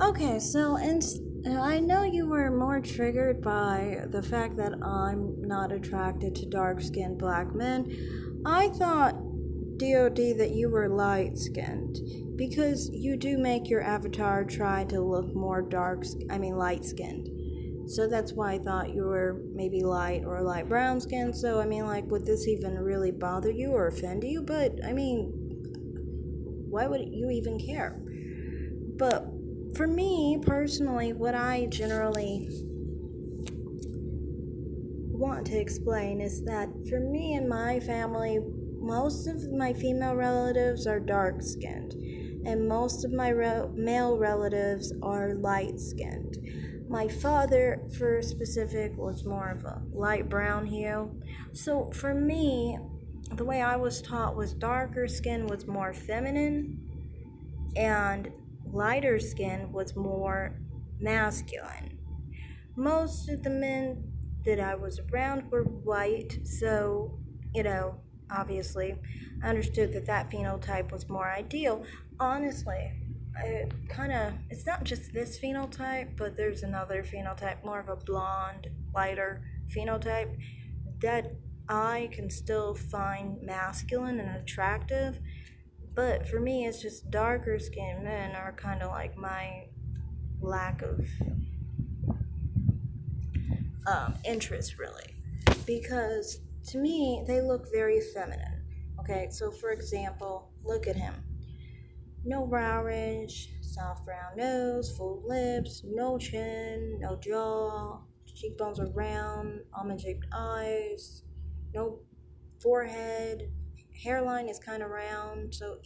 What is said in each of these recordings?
Okay, so and I know you were more triggered by the fact that I'm not attracted to dark-skinned black men. I thought D.O.D that you were light-skinned because you do make your avatar try to look more light-skinned. So that's why I thought you were maybe light or light brown skin. So I mean, like, would this even really bother you or offend you? But I mean, why would you even care? But for me personally, what I generally want to explain is that for me and my family, most of my female relatives are dark skinned, and most of my male relatives are light skinned. My father, for specific, was more of a light brown hue. So for me, the way I was taught was darker skin was more feminine and lighter skin was more masculine. Most of the men that I was around were white, so, you know, obviously, I understood that that phenotype was more ideal. Honestly, it's not just this phenotype, but there's another phenotype, more of a blonde, lighter phenotype, that I can still find masculine and attractive. But for me, it's just darker skinned men are kind of like my lack of interest, really. Because to me, they look very feminine. Okay, so for example, look at him. No brow ridge, soft brown nose, full lips, no chin, no jaw, cheekbones are round, almond shaped eyes, no forehead, hairline is kind of round, so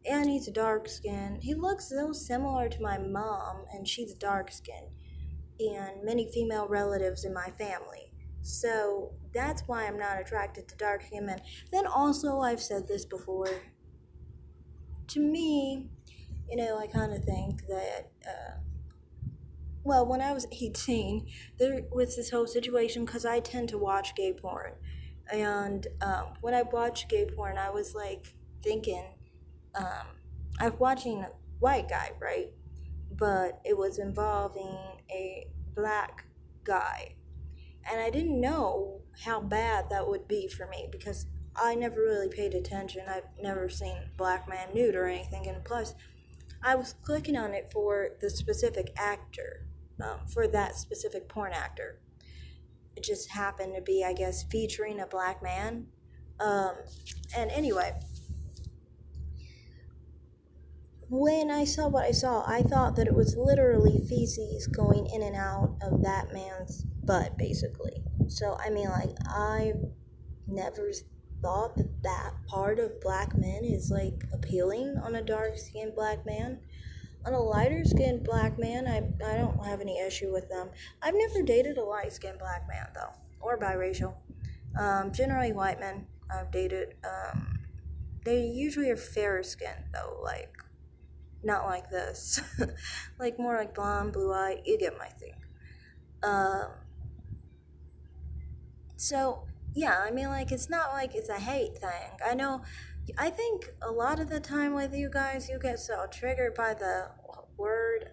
and he's dark skinned. He looks so similar to my mom, and she's dark skinned, and many female relatives in my family. So that's why I'm not attracted to dark skinned men. Then also, I've said this before. To me, I kind of think that, well, when I was 18, there was this whole situation because I tend to watch gay porn. And when I watched gay porn, I was like thinking, um, I was watching a white guy, right? But it was involving a black guy. And I didn't know how bad that would be for me because I never really paid attention. I've never seen black man nude or anything. And plus, I was clicking on it for the specific actor, for that specific porn actor. It just happened to be, I guess, featuring a black man. Um, and anyway, when I saw what I saw, I thought that it was literally feces going in and out of that man's butt, basically. So, I mean, like, I never thought that that part of black men is, like, appealing on a dark skinned black man. On a lighter skinned black man, I don't have any issue with them. I've never dated a light skinned black man, though, or biracial. Generally, white men I've dated, they usually are fairer skinned, though, like, not like this. Like more like blonde, blue eye. You get my thing. Um, so yeah, I mean, like, it's not like it's a hate thing. I know. I think a lot of the time with you guys, you get so triggered by the word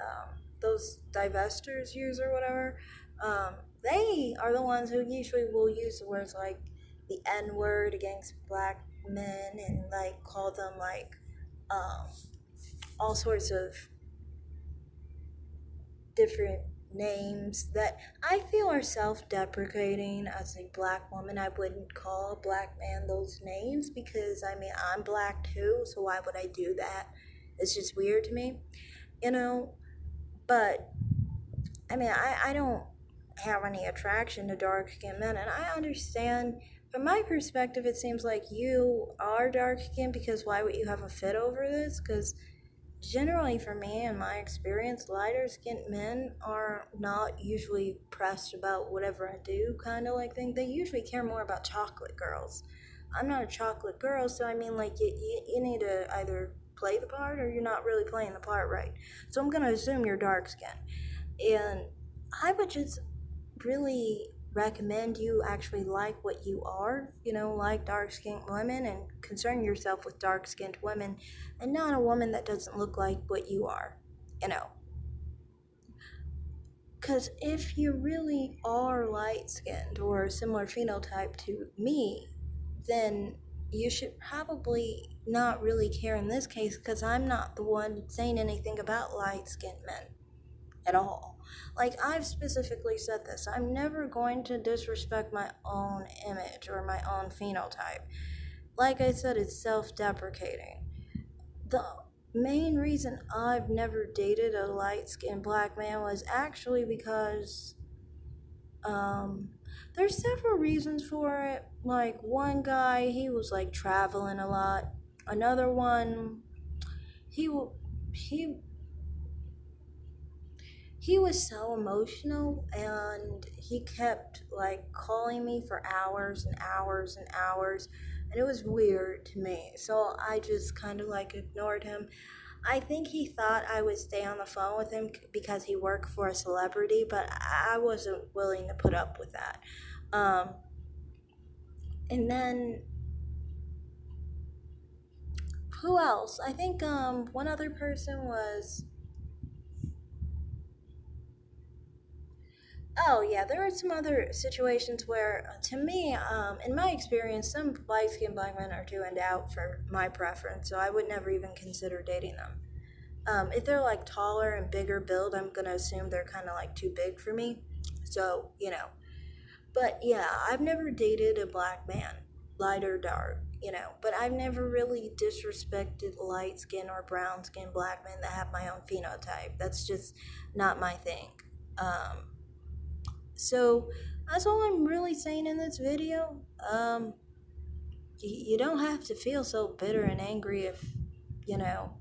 those divestors use or whatever. They are the ones who usually will use the words like the N word against black men and like call them like um, all sorts of different names that I feel are self deprecating. As a black woman, I wouldn't call a black man those names because I mean, I'm black too, so why would I do that? It's just weird to me, you know? But I mean, I don't have any attraction to dark skinned men, and I understand. From my perspective, it seems like you are dark skinned because why would you have a fit over this? Because generally, for me, in my experience, lighter skinned men are not usually pressed about whatever I do, kind of like thing. They usually care more about chocolate girls. I'm not a chocolate girl, so I mean, like, you need to either play the part or you're not really playing the part right. So I'm going to assume you're dark skinned. And I would just really recommend you actually like what you are, like dark skinned women and concern yourself with dark skinned women and not a woman that doesn't look like what you are, you know. Because if you really are light skinned or a similar phenotype to me, then you should probably not really care in this case because I'm not the one saying anything about light skinned men at all. Like, I've specifically said this, I'm never going to disrespect my own image or my own phenotype. Like I said, it's self deprecating. The main reason I've never dated a light skinned black man was actually because um, there's several reasons for it. Like, one guy, he was like traveling a lot. Another one, he he he was so emotional, and he kept like calling me for hours and hours and hours, and it was weird to me. So I just kind of like ignored him. I think he thought I would stay on the phone with him because he worked for a celebrity, but I wasn't willing to put up with that. Um, and then who else? I think one other person was. Oh yeah, there are some other situations where, to me, in my experience, some light-skinned black men are too endowed for my preference, so I would never even consider dating them. If they're like taller and bigger build, I'm gonna assume they're kind of like too big for me. So but yeah, I've never dated a black man, light or dark. But I've never really disrespected light skin or brown skin black men that have my own phenotype. That's just not my thing. Um, so that's all I'm really saying in this video. You don't have to feel so bitter and angry if, you know,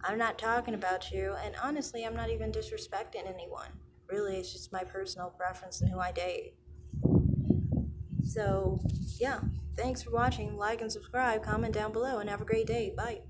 I'm not talking about you. And honestly, I'm not even disrespecting anyone. Really, it's just my personal preference and who I date. So, yeah, thanks for watching. Like and subscribe, comment down below, and have a great day. Bye.